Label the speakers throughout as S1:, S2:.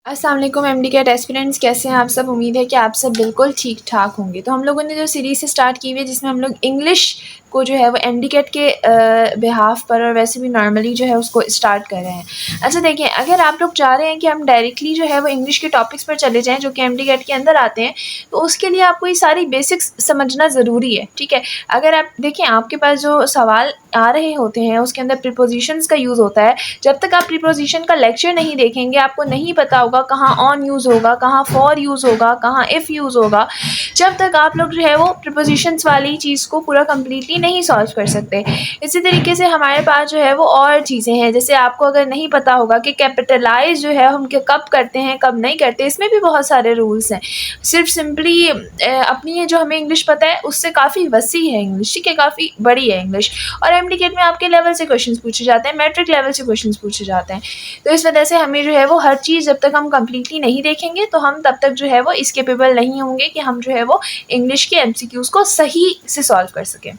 S1: अस्सलाम वालेकुम MD cat aspirants, कैसे हैं आप सब। उम्मीद है कि आप सब बिल्कुल ठीक ठाक होंगे। तो हम लोगों ने जो सीरीज़ स्टार्ट की हुई है जिसमें हम लोग इंग्लिश को जो है वो एमडी कैट के बिहाफ पर और वैसे भी नॉर्मली जो है उसको स्टार्ट कर रहे हैं। अच्छा देखिए, अगर आप लोग चाह रहे हैं कि हम डायरेक्टली जो है वो इंग्लिश के टॉपिक्स पर चले जाएँ जो कि एमडी कैट के अंदर आते हैं, तो उसके लिए आपको ये सारी बेसिक्स समझना ज़रूरी है, ठीक है। अगर आप देखें, आपके पास जो सवाल आ रहे होते हैं उसके अंदर प्रीपोजिशंस का यूज़ होता है। जब तक आप प्रीपोजिशन का लेक्चर नहीं देखेंगे आपको नहीं पता होगा कहाँ ऑन यूज़ होगा, कहाँ फॉर यूज़ होगा, कहाँ इफ़ यूज़ होगा। जब तक आप लोग जो है वो प्रीपोजिशंस वाली चीज़ को पूरा कम्प्लीटली नहीं सॉल्व कर सकते। इसी तरीके से हमारे पास जो है वो और चीज़ें हैं, जैसे आपको अगर नहीं पता होगा कि कैपिटलाइज़ जो है हम कब करते हैं कब नहीं करते, इसमें भी बहुत सारे रूल्स हैं। सिर्फ सिंपली अपनी ये जो हमें इंग्लिश पता है उससे काफ़ी वसी है इंग्लिश, ठीक है, काफ़ी बड़ी है इंग्लिश। और एमडी कैट में आपके लेवल से क्वेश्चंस पूछे जाते हैं, मैट्रिक लेवल से क्वेश्चंस पूछे जाते हैं। तो इस वजह से हमें जो है वो हर चीज़ जब तक हम कम्प्लीटली नहीं देखेंगे तो हम तब तक जो है वो इस केपेबल नहीं होंगे कि हम जो है वो इंग्लिश के एमसीक्यूज़ को सही से सॉल्व कर सकें।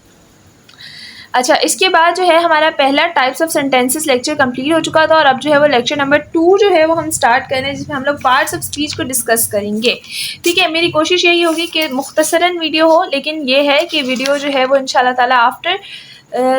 S1: अच्छा, इसके बाद जो है हमारा पहला types of sentences lecture complete हो चुका था और अब जो है वो लेक्चर नंबर 2 जो है वो हम स्टार्ट कर रहे हैं, जिसमें हम लोग पार्ट्स ऑफ स्पीच को डिस्कस करेंगे। ठीक है, मेरी कोशिश यही होगी कि मुख्तसरन वीडियो हो, लेकिन ये है कि वीडियो जो है वो इंशाल्लाह ताला आफ्टर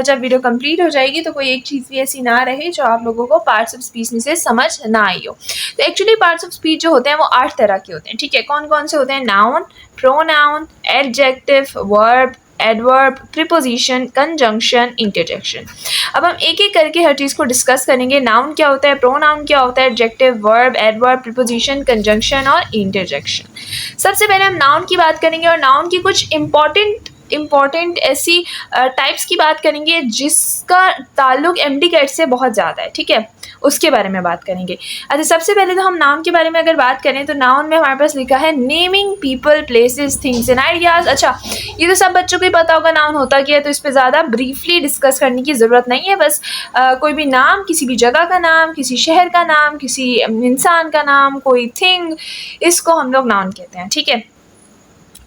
S1: जब वीडियो कंप्लीट हो जाएगी तो कोई एक चीज़ भी ऐसी ना रहे जो आप लोगों को पार्ट्स ऑफ स्पीच में से समझ ना आई हो। तो एक्चुअली पार्ट्स ऑफ स्पीच जो होते हैं वो 8 तरह के होते हैं, ठीक है। कौन कौन से होते हैं? Noun, pronoun, adjective, verb, adverb, preposition, conjunction, interjection. अब हम एक एक करके हर चीज़ को डिस्कस करेंगे। नाउन क्या होता है, प्रोनाउन क्या होता है, adjective, verb, adverb, preposition, conjunction और इंटरजेक्शन। सबसे पहले हम नाउन की बात करेंगे और नाउन की कुछ इम्पॉर्टेंट ऐसी टाइप्स की बात करेंगे जिसका ताल्लुक एमडी कैट से बहुत ज़्यादा है, ठीक है, उसके बारे में बात करेंगे। अच्छा, सबसे पहले तो हम नाउन के बारे में अगर बात करें तो नाउन में हमारे पास लिखा है naming people, places, things and ideas. अच्छा, ये तो सब बच्चों को ही पता होगा नाउन होता क्या है, तो इस पर ज़्यादा ब्रीफली डिस्कस करने की ज़रूरत नहीं है। बस कोई भी नाम, किसी भी जगह का नाम, किसी शहर का नाम, किसी इंसान का नाम, कोई थिंग, इसको हम लोग नाउन कहते हैं, ठीक है।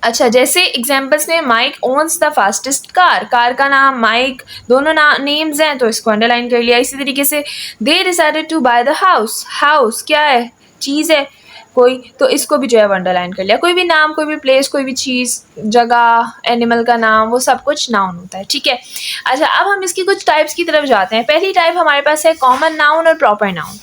S1: अच्छा, जैसे एग्जाम्पल्स में Mike owns the fastest car, car का नाम माइक, दोनों नेम्स हैं तो इसको अंडरलाइन कर लिया। इसी तरीके से they decided to buy the house, house क्या है, चीज़ है कोई, तो इसको भी जो है वो अंडरलाइन कर लिया। कोई भी नाम, कोई भी प्लेस, कोई भी चीज़, जगह, एनिमल का नाम, वो सब कुछ नाउन होता है, ठीक है। अच्छा, अब हम इसकी कुछ टाइप्स की तरफ जाते हैं। पहली टाइप हमारे पास है कॉमन नाउन और प्रॉपर नाउन।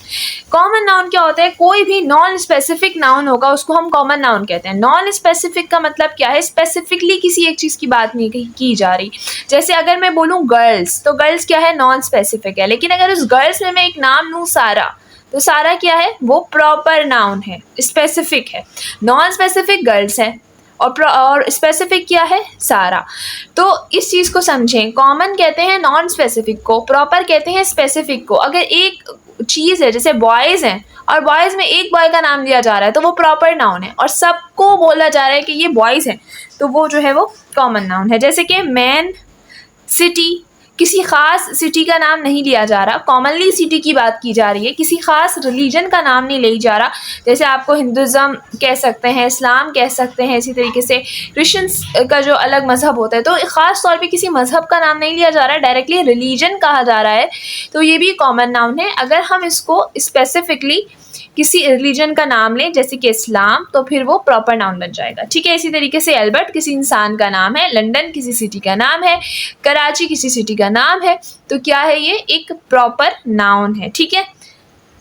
S1: कॉमन नाउन क्या होता है? कोई भी नॉन स्पेसिफिक नाउन होगा उसको हम कॉमन नाउन कहते हैं। नॉन स्पेसिफिक का मतलब क्या है? स्पेसिफिकली किसी एक चीज़ की बात नहीं की जा रही। जैसे अगर मैं बोलूँ गर्ल्स, तो गर्ल्स क्या है? नॉन स्पेसिफिक है। लेकिन अगर उस गर्ल्स में मैं एक नाम लूँ सारा, तो सारा क्या है? वो प्रॉपर नाउन है, स्पेसिफिक है। नॉन स्पेसिफिक गर्ल्स है और स्पेसिफिक क्या है? सारा। तो इस चीज़ को समझें, कॉमन कहते हैं नॉन स्पेसिफिक को, प्रॉपर कहते हैं स्पेसिफिक को। अगर एक चीज़ है, जैसे बॉयज़ हैं और बॉयज़ में एक बॉय का नाम लिया जा रहा है तो वो प्रॉपर नाउन है, और सबको बोला जा रहा है कि ये बॉयज़ हैं तो वो जो है वो कॉमन नाउन है। जैसे कि मैन, सिटी, किसी ख़ास सिटी का नाम नहीं लिया जा रहा, कॉमनली सिटी की बात की जा रही है, किसी ख़ास रिलीजन का नाम नहीं लिया जा रहा। जैसे आपको हिंदुज़म कह सकते हैं, इस्लाम कह सकते हैं, इसी तरीके से क्रिश्चियंस का जो अलग मज़हब होता है, तो ख़ास तौर पे किसी मज़हब का नाम नहीं लिया जा रहा है, डायरेक्टली रिलीजन कहा जा रहा है, तो ये भी कॉमन नाउन है। अगर हम इसको स्पेसिफिकली किसी रिलीजन का नाम लें जैसे कि इस्लाम, तो फिर वो प्रॉपर नाउन बन जाएगा, ठीक है। इसी तरीके से एल्बर्ट किसी इंसान का नाम है, लंदन किसी सिटी का नाम है, कराची किसी सिटी का नाम है, तो क्या है? ये एक प्रॉपर नाउन है, ठीक है।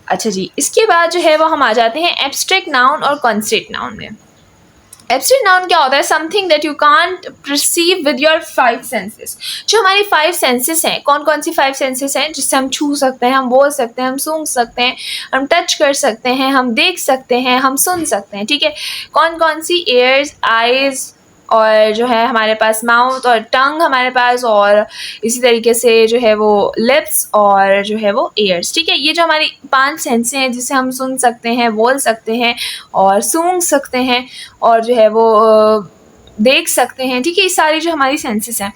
S1: अच्छा जी, इसके बाद जो है वो हम आ जाते हैं एब्स्ट्रैक्ट नाउन और कॉन्स्ट्रेंट नाउन में। एब्स्ट्रैक्ट नाउन क्या होता है? Something that you can't perceive with your 5 senses. जो हमारी 5 सेंसेस हैं, कौन कौन सी 5 सेंसेस हैं? जिससे हम छू सकते हैं, हम बोल सकते हैं, हम सूंघ सकते हैं, हम टच कर सकते हैं, हम देख सकते हैं, हम सुन सकते हैं, ठीक है। कौन कौन सी? ईयर्स, आइज़, और जो है हमारे पास माउथ और टंग हमारे पास, और इसी तरीके से जो है वो लिप्स और जो है वो ईयर्स, ठीक है। ये जो हमारी 5 सेंसेस हैं जिससे हम सुन सकते हैं, बोल सकते हैं और सूंघ सकते हैं और जो है वो देख सकते हैं, ठीक है। ये सारी जो हमारी सेंसेस हैं,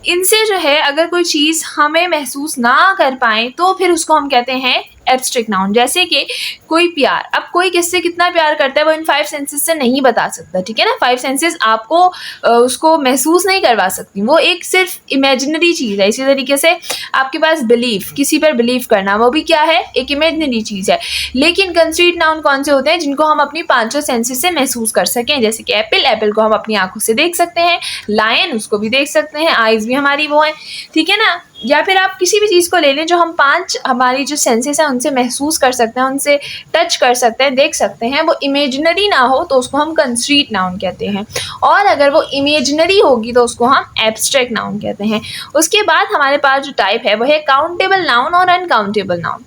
S1: इनसे जो है अगर कोई चीज़ हमें महसूस ना कर पाएँ तो फिर उसको हम कहते हैं एब्स्ट्रैक्ट नाउन, जैसे कि कोई प्यार। अब कोई किससे कितना प्यार करता है वो इन 5 सेंसेस से नहीं बता सकता, ठीक है ना। 5 सेंसेस आपको उसको महसूस नहीं करवा सकती, वो एक सिर्फ इमेजिनरी चीज़ है। इसी तरीके से आपके पास बिलीफ, किसी पर बिलीव करना, वो भी क्या है, एक इमेजिनरी चीज़ है। लेकिन कंक्रीट नाउन कौन से होते हैं, जिनको हम अपनी 5 सेंसेस से महसूस कर सकें, जैसे कि एप्पल, एप्पल को हम अपनी आंखों से देख सकते हैं, लायन उसको भी देख सकते हैं, आइज़ भी हमारी वो हैं, ठीक है ना। या फिर आप किसी भी चीज़ को ले लें जो हम 5 हमारी जो सेंसेस हैं उनसे महसूस कर सकते हैं, उनसे टच कर सकते हैं, देख सकते हैं, वो इमेजिनरी ना हो तो उसको हम कंक्रीट नाउन कहते हैं, और अगर वो इमेजिनरी होगी तो उसको हम एब्स्ट्रैक्ट नाउन कहते हैं। उसके बाद हमारे पास जो टाइप है वो है काउंटेबल नाउन और uncountable noun.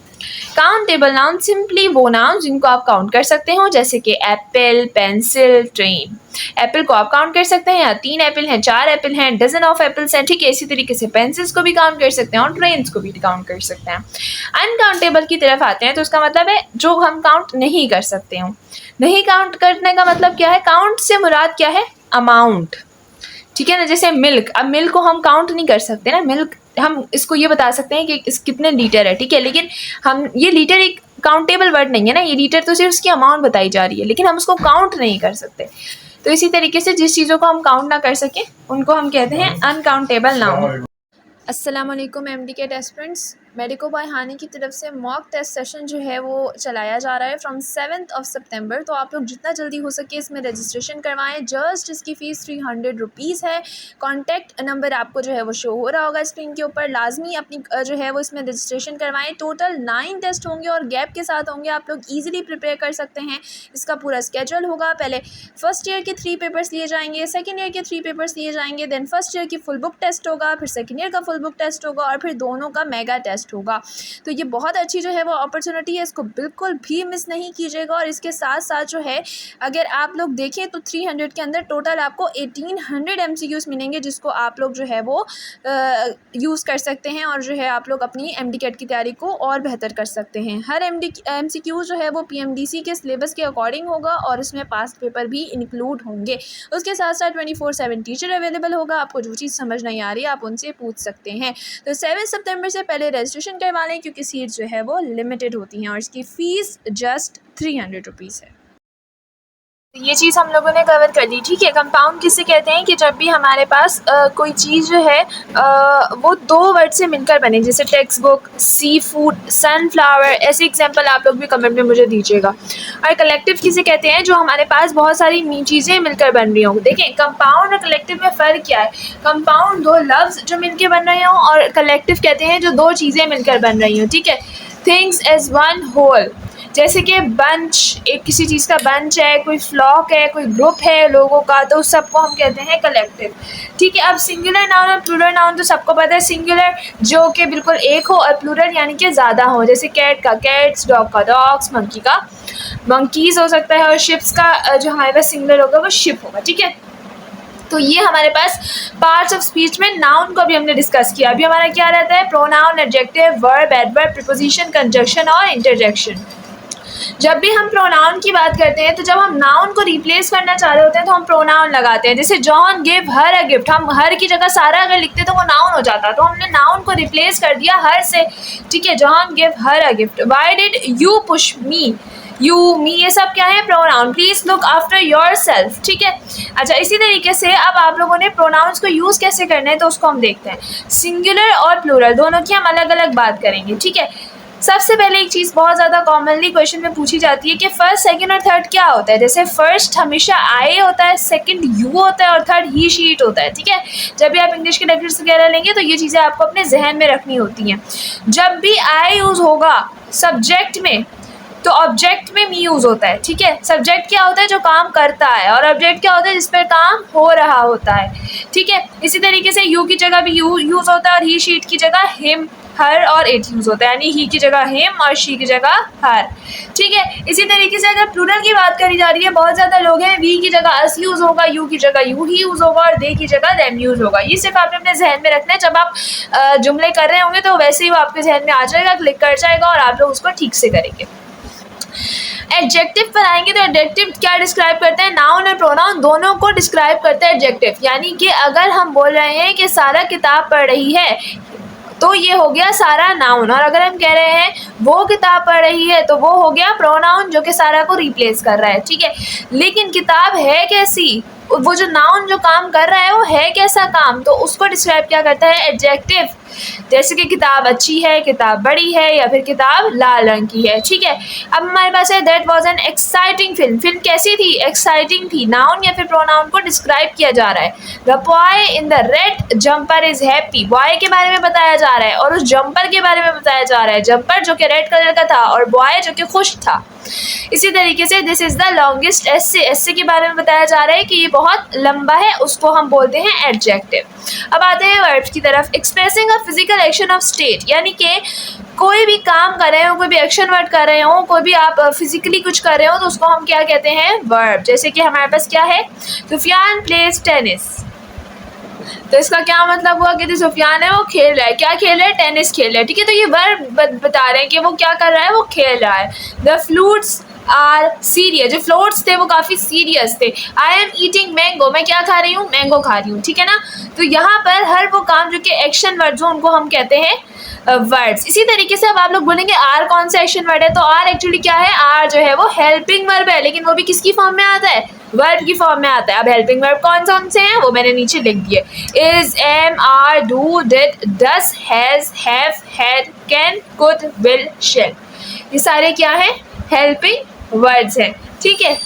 S1: Countable noun simply वो नाउन जिनको आप काउंट कर सकते हो, जैसे कि एप्पल, पेंसिल, ट्रेन। एप्पल को आप काउंट कर सकते हैं, या 3 एप्पल हैं, 4 एप्पल हैं, डजन ऑफ एप्पल्स हैं, ठीक है। इसी तरीके से पेंसिल्स को भी काउंट कर सकते हैं और ट्रेन्स को भी काउंट कर सकते हैं। अनकाउंटेबल की तरफ आते हैं तो उसका मतलब है जो हम काउंट नहीं कर सकते हो। नहीं काउंट करने का मतलब क्या है, काउंट से मुराद क्या है, अमाउंट, ठीक है ना। जैसे मिल्क, अब मिल्क को हम काउंट नहीं कर सकते ना, मिल्क हम इसको ये बता सकते हैं कि इस कितने लीटर है, ठीक है, लेकिन हम ये लीटर एक काउंटेबल वर्ड नहीं है ना, ये लीटर तो सिर्फ उसकी अमाउंट बताई जा रही है, लेकिन हम उसको काउंट नहीं कर सकते। तो इसी तरीके से जिस चीज़ों को हम काउंट ना कर सकें उनको हम कहते हैं अनकाउंटेबल नाउन। अस्सलाम वालेकुम एमडीकेट एस्पिरेंट्स, मेडिको बाय हानी की तरफ से मॉक टेस्ट सेशन जो है वो चलाया जा रहा है फ्रॉम 7 सितंबर। तो आप लोग जितना जल्दी हो सके इसमें रजिस्ट्रेशन करवाएं। जस्ट इसकी फ़ीस 300 रुपीज़ है। कॉन्टैक्ट नंबर आपको जो है वो शो हो रहा होगा स्क्रीन के ऊपर। लाजमी अपनी जो है वो इसमें रजिस्ट्रेशन करवाएं। टोटल 9 टेस्ट होंगे और गैप के साथ होंगे, आप लोग ईजिली प्रिपेयर कर सकते हैं। इसका पूरा स्केड्यूल होगा, पहले फर्स्ट ईयर के 3 पेपर्स लिए जाएंगे, सेकेंड ईयर के 3 पेपर्स लिए जाएंगे, देन फर्स्ट ईयर की फुल बुक टेस्ट होगा, फिर सेकेंड ईयर का फुल बुक टेस्ट होगा, और फिर दोनों का मेगा टेस्ट होगा। तो ये बहुत अच्छी जो है वो अपॉर्चुनिटी है, इसको बिल्कुल भी मिस नहीं कीजिएगा। और इसके साथ साथ जो है अगर आप लोग देखें तो 300 के अंदर टोटल आपको 1800 MCQs मिलेंगे, जिसको आप लोग जो है वो यूज़ कर सकते हैं, और जो है आप लोग अपनी MDCAT की तैयारी को और बेहतर कर सकते हैं। हर MCQ जो है वो PMDC के सिलेबस के अकॉर्डिंग होगा, और इसमें पास्ट पेपर भी इंक्लूड होंगे। उसके साथ साथ 24/7 टीचर अवेलेबल होगा, आपको जो चीज़ समझ नहीं आ रही है आप उनसे पूछ सकते हैं। तो 7 सितंबर से पहले रजिस्ट्रेशन करवा लें, क्योंकि सीट जो है वो लिमिटेड होती हैं, और इसकी फ़ीस जस्ट 300 रुपीज़ है। ये चीज़ हम लोगों ने कवर कर ली, ठीक है। कंपाउंड किसे कहते हैं कि जब भी हमारे पास कोई चीज़ जो है वो 2 वर्ड से मिलकर बने, जैसे text book, sea food, sunflower, ऐसे एग्जांपल आप लोग भी कमेंट में मुझे दीजिएगा। और कलेक्टिव किसे कहते हैं, जो हमारे पास बहुत सारी चीज़ें मिलकर बन रही हों। देखें कंपाउंड और कलेक्टिव में फ़र्क क्या है। कंपाउंड 2 लफ्ज़ जो मिलकर बन रहे हों, और कलेक्टिव कहते हैं जो 2 चीज़ें मिलकर बन रही हों, ठीक है। थिंग्स एज वन होल, जैसे कि बंच, एक किसी चीज़ का बंच है, कोई फ्लॉक है, कोई ग्रुप है लोगों का, तो उस सबको हम कहते हैं कलेक्टिव, ठीक है। अब सिंगुलर नाउन और प्लूरल नाउन तो सबको पता है। सिंगुलर जो कि बिल्कुल एक हो, और प्लूरल यानी कि ज़्यादा हो, जैसे कैट का कैट्स, डॉग का डॉग्स, मंकी का मंकीज़ हो सकता है, और शिप्स का जो हमारे पास सिंगुलर होगा वो शिप होगा, ठीक है। तो ये हमारे पास पार्ट्स ऑफ स्पीच में नाउन को भी हमने डिस्कस किया। अभी हमारा क्या रहता है, pronoun, adjective, verb, adverb, preposition, conjunction और इंटरजेक्शन। जब भी हम प्रोनाउन की बात करते हैं तो जब हम नाउन को रिप्लेस करना चाह रहे होते हैं तो हम प्रोनाउन लगाते हैं। जैसे John give her a gift, हम हर की जगह सारा अगर लिखते तो वो नाउन हो जाता, तो हमने नाउन को रिप्लेस कर दिया हर से, ठीक है। John give her a gift. Why did you push me, you, me, ये सब क्या है, pronoun. Please look after your self, ठीक है। अच्छा, इसी तरीके से अब आप लोगों ने प्रोनाउंस को यूज़ कैसे करना है तो उसको हम देखते हैं। सिंगुलर और प्लूरल दोनों की हम अलग अलग बात करेंगे, ठीक है। सबसे पहले एक चीज़ बहुत ज़्यादा कॉमनली क्वेश्चन में पूछी जाती है कि फर्स्ट, सेकंड और थर्ड क्या होता है। जैसे फर्स्ट हमेशा आई होता है, सेकंड यू होता है, और थर्ड ही, शी, इट होता है, ठीक है। जब भी आप इंग्लिश के लेक्चर्स वगैरह लेंगे तो ये चीज़ें आपको अपने जहन में रखनी होती हैं। जब भी आई यूज़ होगा सब्जेक्ट में तो ऑब्जेक्ट में मी यूज़ होता है, ठीक है। सब्जेक्ट क्या होता है, जो काम करता है, और ऑब्जेक्ट क्या होता है, जिस पर काम हो रहा होता है, ठीक है। इसी तरीके से यू की जगह भी यू यूज़ होता है, और ही, शी, इट की जगह हिम, हर और इट यूज़ होता है, यानी ही की जगह हिम और शी की जगह हर, ठीक है। इसी तरीके से अगर प्लूरल की बात करी जा रही है, बहुत ज़्यादा लोग हैं, वी की जगह अस यूज़ होगा, यू की जगह यू ही यूज़ होगा, और दे की जगह देम यूज़ होगा। ये सिर्फ आपने अपने जहन में रखना है। जब आप जुमले कर रहे होंगे तो वैसे ही वो आपके जहन में आ जाएगा, क्लिक कर जाएगा, और आप लोग उसको ठीक से करेंगे। एडजेक्टिव पर आएंगे तो एडजेक्टिव क्या डिस्क्राइब करते हैं, नाउन और प्रोनाउन दोनों को डिस्क्राइब करते हैं एडजेक्टिव। यानी कि अगर हम बोल रहे हैं कि सारा किताब पढ़ रही है तो ये हो गया सारा नाउन। और अगर हम कह रहे हैं वो किताब पढ़ रही है तो वो हो गया प्रोनाउन जो कि सारा को रिप्लेस कर रहा है, ठीक है। लेकिन किताब है कैसी, वो जो नाउन जो काम कर रहा है वो है कैसा काम, तो उसको डिस्क्राइब क्या करता है, एडजेक्टिव। जैसे कि किताब अच्छी है, किताब बड़ी है, या फिर किताब लाल रंग की है, ठीक है। अब हमारे पास है that was an exciting film. Film कैसी थी, एक्साइटिंग थी। नाउन या फिर प्रोनाउन को डिस्क्राइब किया जा रहा है। The boy in the red jumper is happy. Boy के बारे में बताया जा रहा है और उस जंपर के बारे में बताया जा रहा है, जंपर जो कि रेड कलर का था और बॉय जो कि खुश था। इसी तरीके से दिस इज द लॉन्गेस्ट एस्से। एस्से के बारे में बताया जा रहा है कि ये बहुत लंबा है, उसको हम बोलते हैं एडजेक्टिव। अब आते हैं वर्ब्स की तरफ। Expressing a physical action of state, यानी कि कोई भी काम कर रहे हो, कोई भी एक्शन वर्ड कर रहे हो, कोई भी आप फिजिकली कुछ कर रहे हो तो उसको हम क्या कहते हैं, वर्ब। जैसे कि हमारे पास क्या है, सुफियान प्लेज टेनिस। तो इसका क्या मतलब हुआ कि जो सुफियान है वो खेल रहा है, क्या खेल रहा है, टेनिस खेल रहा है, ठीक है। तो ये वर्ब बता रहे हैं कि वो क्या कर रहा है, वो खेल रहा है। The flutes are serious. जो फ्लोट्स थे वो काफ़ी सीरियस थे। आई एम ईटिंग मैंगो, मैं क्या खा रही हूँ, मैंगो खा रही हूँ, ठीक है ना। तो यहाँ पर हर वो काम जो कि एक्शन वर्ड्स हो उनको हम कहते हैं वर्ड्स। इसी तरीके से अब आप लोग बोलेंगे आर कौन सा एक्शन वर्ड है, तो आर एक्चुअली क्या है, आर जो है वो हेल्पिंग वर्ब है, लेकिन वो भी किसकी फॉर्म में आता है, वर्ब की फॉर्म में आता है। अब हेल्पिंग वर्ब कौन से हैं वो मैंने नीचे लिख दिए, is, am, are, do, did, does, has, have, had, can, could, will, shall. ये सारे क्या है, हेल्पिंग वर्ड्स हैं, ठीक है।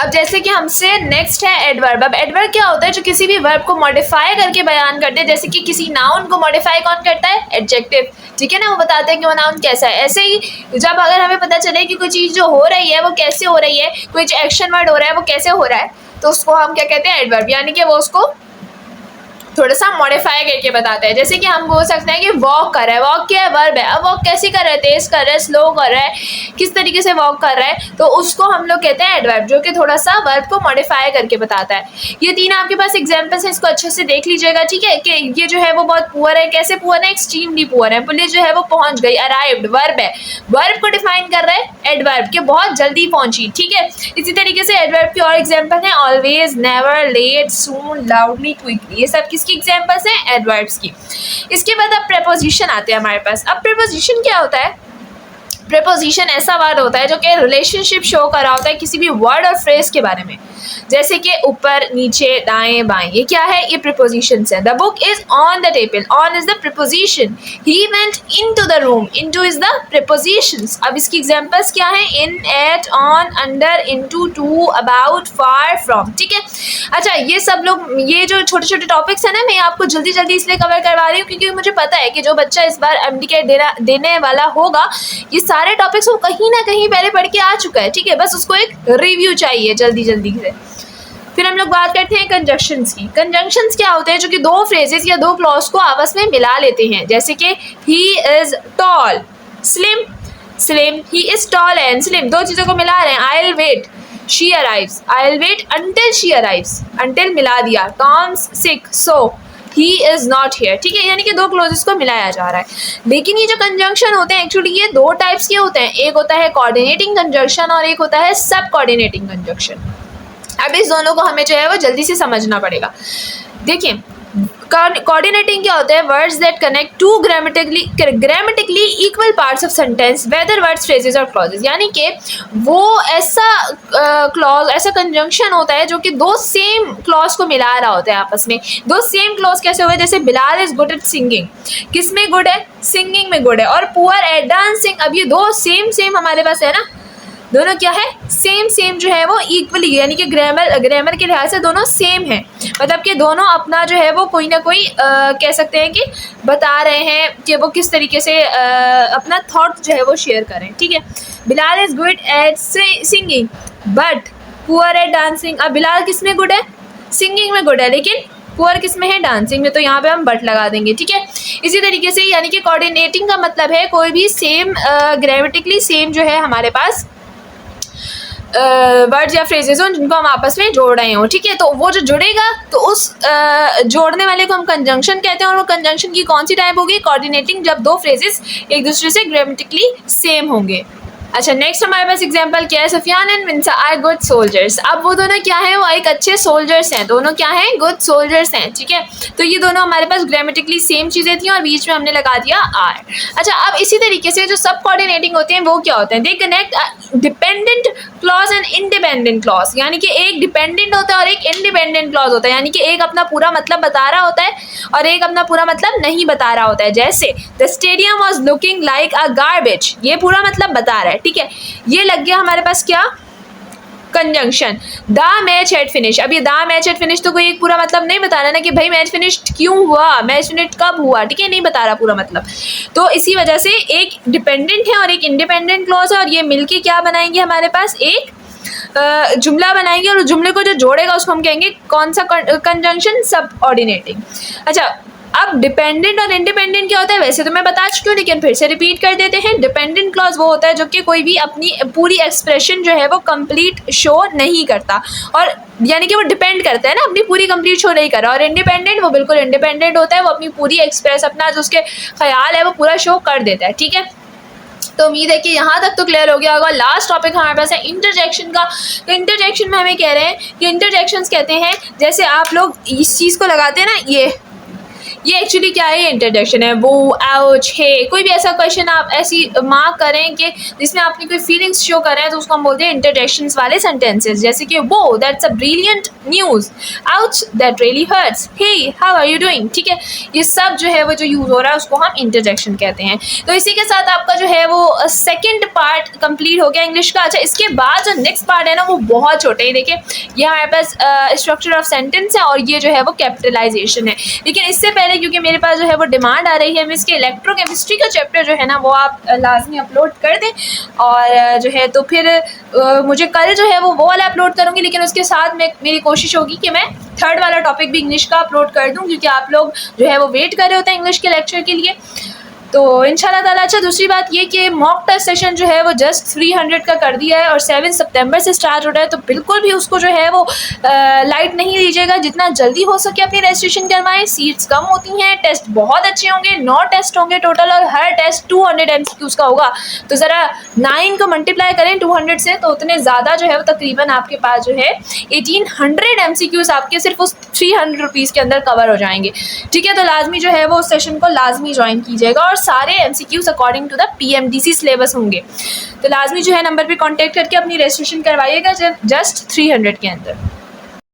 S1: अब जैसे कि हमसे नेक्स्ट है एडवर्ब। अब एडवर्ब क्या होता है, जो किसी भी वर्ब को मॉडिफाई करके बयान करते हैं। जैसे कि किसी नाउन को मॉडिफाई कौन करता है, एडजेक्टिव, ठीक है ना। वो बताते हैं कि वो नाउन कैसा है। ऐसे ही जब अगर हमें पता चले कि कोई चीज़ जो हो रही है वो कैसे हो रही है, कोई जो एक्शन वर्ड हो रहा है वो कैसे हो रहा है, तो उसको हम क्या कहते हैं, एडवर्ब, यानी कि वो उसको थोड़ा सा मॉडिफाई करके बताता है। जैसे कि हम बोल सकते हैं कि वॉक कर रहा है, वॉक क्या है, वर्ब है। अब वॉक कैसे कर रहा है, तेज कर रहा है, स्लो कर रहा है, किस तरीके से वॉक कर रहा है, तो उसको हम लोग कहते हैं एडवर्ब, जो कि थोड़ा सा वर्ब को मॉडिफाई करके बताता है। ये तीन आपके पास एग्जांपल्स हैं, इसको अच्छे से देख लीजिएगा, ठीक है। कि ये जो है वो बहुत पुअर है, कैसे पुअर है, एक्सट्रीमली पुअर है। पुलिस जो है वो पहुंच गई, अराइव्ड, वर्ब है, वर्ब को डिफाइन कर रहा है एडवर्ब, के बहुत जल्दी पहुंची, ठीक है। इसी तरीके से एडवर्ब की और एग्जाम्पल है ऑलवेज, नेवर, लेट, सून, लाउडली, क्विकली। ये सब किसकी एग्जांपल्स हैं, एडवर्ब्स की। इसके बाद अब प्रीपोजिशन आते हैं हमारे पास। अब प्रीपोजिशन क्या होता है, प्रीपोजिशन ऐसा वर्ड होता है जो कि रिलेशनशिप शो कर रहा होता है किसी भी वर्ड और फ्रेज के बारे में। जैसे कि ऊपर, नीचे, दाएं, बाएं, ये क्या है, ये प्रीपोजिशंस है। The book is on the table, on is the preposition. He went into the room, into is the prepositions. अब इसकी एग्जांपल्स क्या है, in, at, on, under, into, to, about, for from, ठीक है। अच्छा, ये सब लोग, ये जो छोटे छोटे टॉपिक्स है ना, मैं आपको जल्दी जल्दी इसलिए कवर करवा रही हूँ क्योंकि मुझे पता है कि जो बच्चा इस बार MD देने वाला होगा, ये सारे टॉपिक्स वो कहीं ना कहीं पहले पढ़ के आ चुका है, ठीक है। बस उसको एक रिव्यू चाहिए जल्दी जल्दी से। फिर हम लोग बात करते हैं कंजंक्शंस की। कंजंक्शंस क्या होते हैं, जो कि दो फ्रेजेस या दो क्लॉज को आपस में मिला लेते हैं। जैसे कि he is tall, slim, slim, he is tall and slim, दो चीज़ों को मिला रहे हैं। I will wait, she arrives, I will wait until she arrives, until मिला दिया। Tom's sick, so he is not here, ठीक है। यानी कि दो क्लोजेस को मिलाया जा रहा है। लेकिन ये जो कंजंक्शन होते हैं एक्चुअली ये दो टाइप्स के होते हैं, एक होता है कोऑर्डिनेटिंग कंजंक्शन और एक होता है सब कोऑर्डिनेटिंग कंजंक्शन। अब इस दोनों को हमें जो है वो जल्दी से समझना पड़ेगा। देखिए, कोऑर्डिनेटिंग क्या होता है, words that connect two grammatically equal parts of sentence whether words, phrases और क्लॉजेस। यानी कि वो ऐसा क्लॉज, ऐसा कंजंक्शन होता है जो कि दो सेम क्लॉज को मिला रहा होता है आपस में। दो सेम क्लॉज कैसे हुए, जैसे Bilal is good at singing, किस में गुड है, सिंगिंग में गुड है। और पुअर एट डांसिंग, अब ये दो सेम हमारे पास है ना, दोनों क्या है, सेम जो है वो इक्वली, यानी कि ग्रामर के लिहाज से दोनों सेम है। मतलब कि दोनों अपना जो है वो कोई ना कोई कह सकते हैं कि बता रहे हैं कि वो किस तरीके से अपना थॉट जो है वो शेयर करें, ठीक है। Bilal is good at singing but poor at dancing. अब बिलाल किस में गुड है, सिंगिंग में गुड है, लेकिन पुअर किस में है, डांसिंग में, तो यहाँ पे हम बट लगा देंगे, ठीक है। इसी तरीके से यानी कि कोऑर्डिनेटिंग का मतलब है कोई भी सेम ग्रामेटिकली सेम जो है हमारे पास वर्ड्स या फ्रेजेस हो जिनको हम आपस में जोड़ रहे हो, ठीक है। तो वो जो जुड़ेगा तो उस जोड़ने वाले को हम कंजंक्शन कहते हैं। और वो कंजंक्शन की कौन सी टाइप होगी, कोऑर्डिनेटिंग, जब दो फ्रेजेस एक दूसरे से ग्रामेटिकली सेम होंगे। अच्छा, नेक्स्ट हमारे पास एग्जांपल क्या है, Sufiyan and Minsa are good soldiers. अब वो दोनों क्या है, वो एक अच्छे सोल्जर्स हैं, दोनों क्या हैं, गुड सोल्जर्स हैं, ठीक है। तो ये दोनों हमारे पास ग्रामेटिकली सेम चीज़ें थी और बीच में हमने लगा दिया आर। अच्छा, अब इसी तरीके से जो सब कोऑर्डिनेटिंग होते हैं वो क्या होते हैं, they connect dependent clause and independent clause, यानी कि एक डिपेंडेंट होता है और एक इंडिपेंडेंट क्लॉज होता है, यानी कि एक अपना पूरा मतलब बता रहा होता है और एक अपना पूरा मतलब नहीं बता रहा होता है। जैसे the stadium was looking like a garbage, ये पूरा मतलब बता रहा है, ठीक है। ये लग गया हमारे पास क्या, conjunction. The match had finish, अब ये द मैच हैड फिनिश तो कोई एक पूरा मतलब नहीं बता रहा ना कि भाई मैच फिनिश्ड क्यों हुआ, मैच फिनिश कब हुआ, ठीक है, नहीं बता रहा पूरा मतलब। तो इसी वजह से एक डिपेंडेंट है और एक इंडिपेंडेंट क्लॉज है और ये मिलके क्या बनाएंगे, हमारे पास एक जुमला बनाएंगे और उस जुमले को जो जोड़ेगा उसको हम कहेंगे कौन सा, कंजंक्शन सब ऑर्डिनेटिंग। अच्छा, अब डिपेंडेंट और इंडिपेंडेंट क्या होता है वैसे तो मैं बता चुकी हूँ, लेकिन फिर से रिपीट कर देते हैं। डिपेंडेंट क्लॉज वो होता है जो कि कोई भी अपनी पूरी एक्सप्रेशन जो है वो कंप्लीट शो नहीं करता, और यानी कि वो डिपेंड करता है ना, अपनी पूरी कंप्लीट शो नहीं कर रहा। और इंडिपेंडेंट वो बिल्कुल इंडिपेंडेंट होता है, वो अपनी पूरी एक्सप्रेस अपना जो उसके ख्याल है वो पूरा शो कर देता है, ठीक है। तो उम्मीद है कि यहाँ तक तो क्लियर हो गया होगा। लास्ट टॉपिक हमारे पास है इंटरजेक्शन का। तो इंटरजेक्शन में हमें कह रहे हैं कि इंटरजेक्शंस कहते हैं, जैसे आप लोग इस चीज़ को लगाते हैं ना, ये एक्चुअली क्या है, ये इंटरजेक्शन है। वो, आउच, हे, कोई भी ऐसा क्वेश्चन आप ऐसी मार्क करें कि जिसमें अपनी कोई फीलिंग्स शो कर रहे हैं तो उसको हम बोलते हैं इंटरजेक्शंस वाले सेंटेंसेस। जैसे कि वो, that's a brilliant news, ouch, that really hurts, hey, how are you doing, ठीक है। ये सब जो है वो जो यूज़ हो रहा है उसको हम इंटरजेक्शन कहते हैं। तो इसी के साथ आपका जो है वो सेकेंड पार्ट कंप्लीट हो गया इंग्लिश का। अच्छा, इसके बाद जो नेक्स्ट पार्ट है ना वो बहुत छोटे ही, देखिए ये हमारे पास स्ट्रक्चर ऑफ सेंटेंस है और ये जो है वो कैपिटलाइजेशन है। लेकिन इससे पहले क्योंकि मेरे पास जो है वो डिमांड आ रही है, मैं इसके इलेक्ट्रोकेमिस्ट्री का चैप्टर जो है ना वो आप लाजमी अपलोड कर दें, और जो है तो फिर मुझे कल जो है वो वाला अपलोड करूँगी, लेकिन उसके साथ में मेरी कोशिश होगी कि मैं थर्ड वाला टॉपिक भी इंग्लिश का अपलोड कर दूँ, क्योंकि आप लोग जो है वो वेट कर रहे होते हैं इंग्लिश के लेक्चर के लिए। तो इंशाल्लाह ताला। अच्छा, दूसरी बात ये कि मॉक टेस्ट सेशन जो है वो जस्ट 300 का कर दिया है और 7 सितंबर से स्टार्ट हो रहा है, तो बिल्कुल भी उसको जो है वो लाइट नहीं लीजिएगा, जितना जल्दी हो सके अपनी रजिस्ट्रेशन करवाएं। सीट्स कम होती हैं, टेस्ट बहुत अच्छे होंगे, 9 टेस्ट होंगे टोटल और हर टेस्ट 200 MCQs का होगा। तो ज़रा 9 को मल्टीप्लाई करें 200 से, तो उतने ज़्यादा जो है वो तकरीबन आपके पास जो है 1800 MCQs आपके सिर्फ उस 300 रुपीज़ के अंदर कवर हो जाएंगे, ठीक है। तो लाजमी जो है वो उस सेशन को लाजमी ज्वाइन कीजिएगा और सारे MCQs according to the PMDC syllabus होंगे। तो लाजमी जो है नंबर पे कांटेक्ट करके अपनी रजिस्ट्रेशन करवाइएगा जस्ट 300 के अंदर।